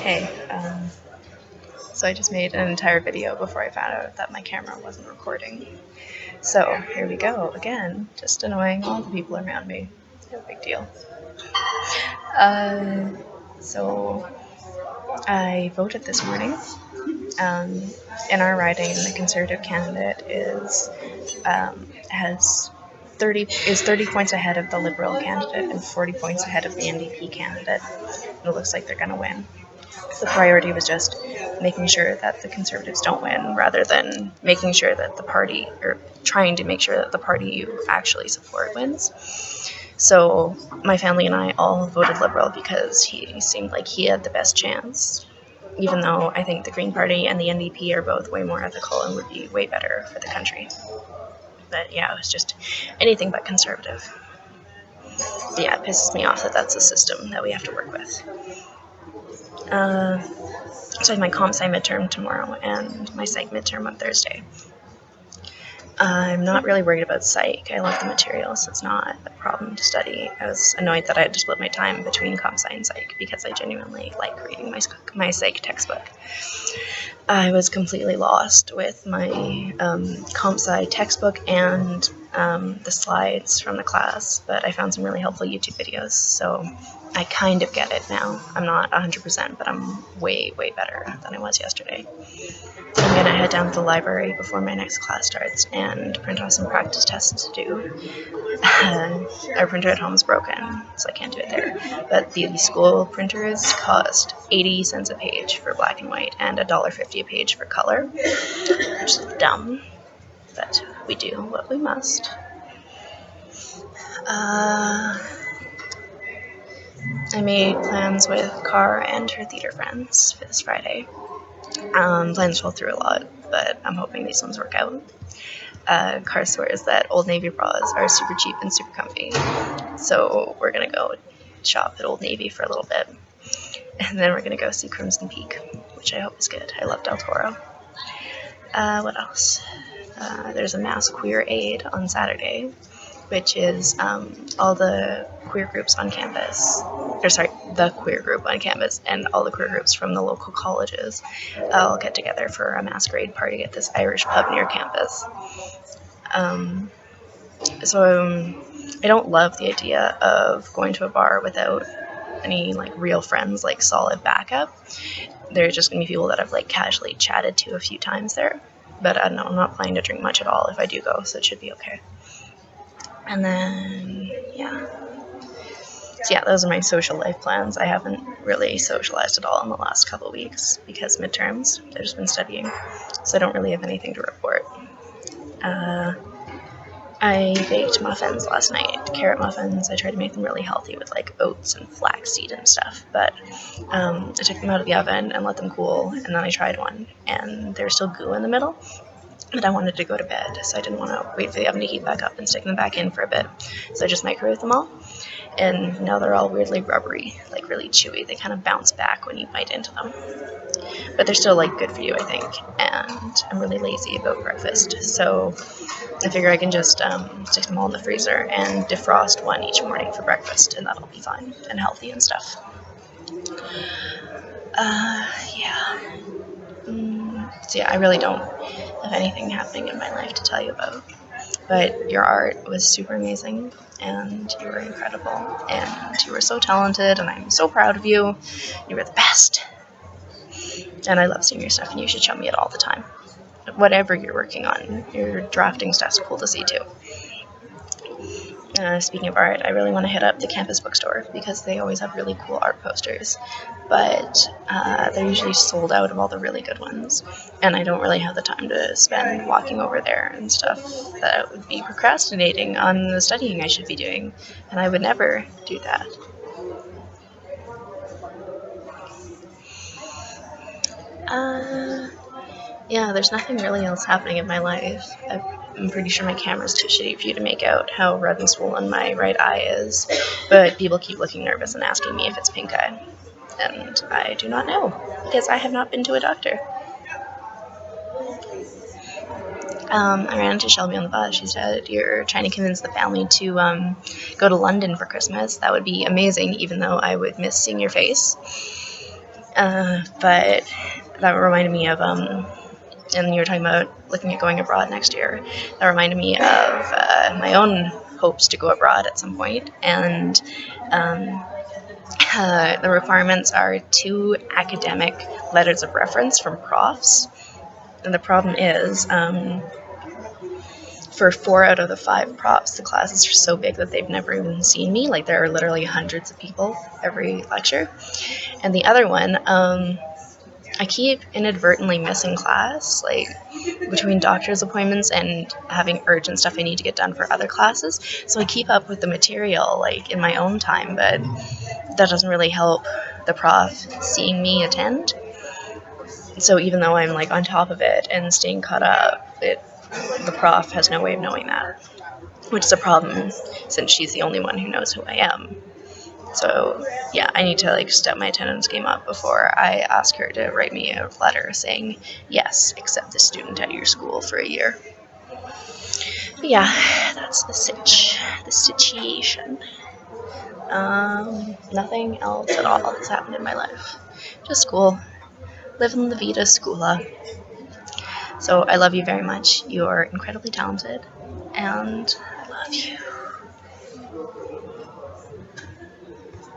Hey, so I just made an entire video before I found out that my camera wasn't recording. So here we go again, just annoying all the people around me. No big deal. Uh, so I voted this morning. In our riding, the Conservative candidate has 30 points ahead of the Liberal candidate and 40 points ahead of the NDP candidate. It looks like they're going to win. The priority was just making sure that the Conservatives don't win, rather than making sure that the party, or trying to make sure that the party you actually support wins. So my family and I all voted Liberal because he seemed like he had the best chance, even though I think the Green Party and the NDP are both way more ethical and would be way better for the country. But yeah, it was just anything but Conservative. But yeah, it pisses me off that that's a system that we have to work with. So I have my comp sci midterm tomorrow and my psych midterm on Thursday. I'm not really worried about psych. I love the material, so it's not a problem to study. I was annoyed that I had to split my time between comp sci and psych because I genuinely like reading my psych textbook. I was completely lost with my comp sci textbook and the slides from the class, but I found some really helpful YouTube videos, so I kind of get it now. I'm not 100%, but I'm way, way better than I was yesterday. I'm going to head down to the library before my next class starts and print off some practice tests to do. Our printer at home is broken, so I can't do it there. But the school printers cost 80 cents a page for black and white and $1.50 a page for color, which is dumb, but we do what we must. I made plans with Car and her theater friends for this Friday. Plans fell through a lot, but I'm hoping these ones work out. Car swears that Old Navy bras are super cheap and super comfy, so we're going to go shop at Old Navy for a little bit, and then we're going to go see Crimson Peak, which I hope is good. I love Del Toro. What else? There's a mass queer aid on Saturday, which is all the queer groups on campus, the queer group on campus and all the queer groups from the local colleges all get together for a masquerade party at this Irish pub near campus. So I don't love the idea of going to a bar without any real friends, solid backup. They're just going to be people that I've casually chatted to a few times there, but I don't know, I'm not planning to drink much at all if I do go, so it should be okay. And then, those are my social life plans. I haven't really socialized at all in the last couple weeks because midterms. I've just been studying, so I don't really have anything to report. I baked muffins last night, carrot muffins. I tried to make them really healthy with oats and flaxseed and stuff, but I took them out of the oven and let them cool, and then I tried one, and there's still goo in the middle. But I wanted to go to bed, so I didn't want to wait for the oven to heat back up and stick them back in for a bit. So I just microwaved them all, and now they're all weirdly rubbery, really chewy. They kind of bounce back when you bite into them. But they're still good for you, I think, and I'm really lazy about breakfast, so I figure I can just stick them all in the freezer and defrost one each morning for breakfast, and that'll be fine and healthy and stuff. So I really don't have anything happening in my life to tell you about. But your art was super amazing, and you were incredible, and you were so talented, and I'm so proud of you. You were the best. And I love seeing your stuff, and you should show me it all the time. Whatever you're working on, your drafting stuff's cool to see too. Speaking of art, I really want to hit up the campus bookstore because they always have really cool art posters, but they're usually sold out of all the really good ones, and I don't really have the time to spend walking over there and stuff. That would be procrastinating on the studying I should be doing, and I would never do that. There's nothing really else happening in my life. I'm pretty sure my camera's too shitty for you to make out how red and swollen my right eye is, but people keep looking nervous and asking me if it's pink eye, and I do not know, because I have not been to a doctor. I ran into Shelby on the bus. She said, "You're trying to convince the family to go to London for Christmas. That would be amazing, even though I would miss seeing your face." But that reminded me of, and you were talking about looking at going abroad next year. That reminded me of my own hopes to go abroad at some point, and the requirements are 2 academic letters of reference from profs. And the problem is, for 4 out of the 5 profs, the classes are so big that they've never even seen me. Like, there are literally hundreds of people every lecture. And the other one, I keep inadvertently missing class, like between doctor's appointments and having urgent stuff I need to get done for other classes. So I keep up with the material, like, in my own time, but that doesn't really help the prof seeing me attend. So even though I'm, like, on top of it and staying caught up, the prof has no way of knowing that, which is a problem since she's the only one who knows who I am. So yeah, I need to, like, step my attendance game up before I ask her to write me a letter saying, yes, accept the student at your school for a year. But yeah, that's the situation. Nothing else at all has happened in my life. Just school. Living la vida schoola. So I love you very much. You're incredibly talented, and I love you.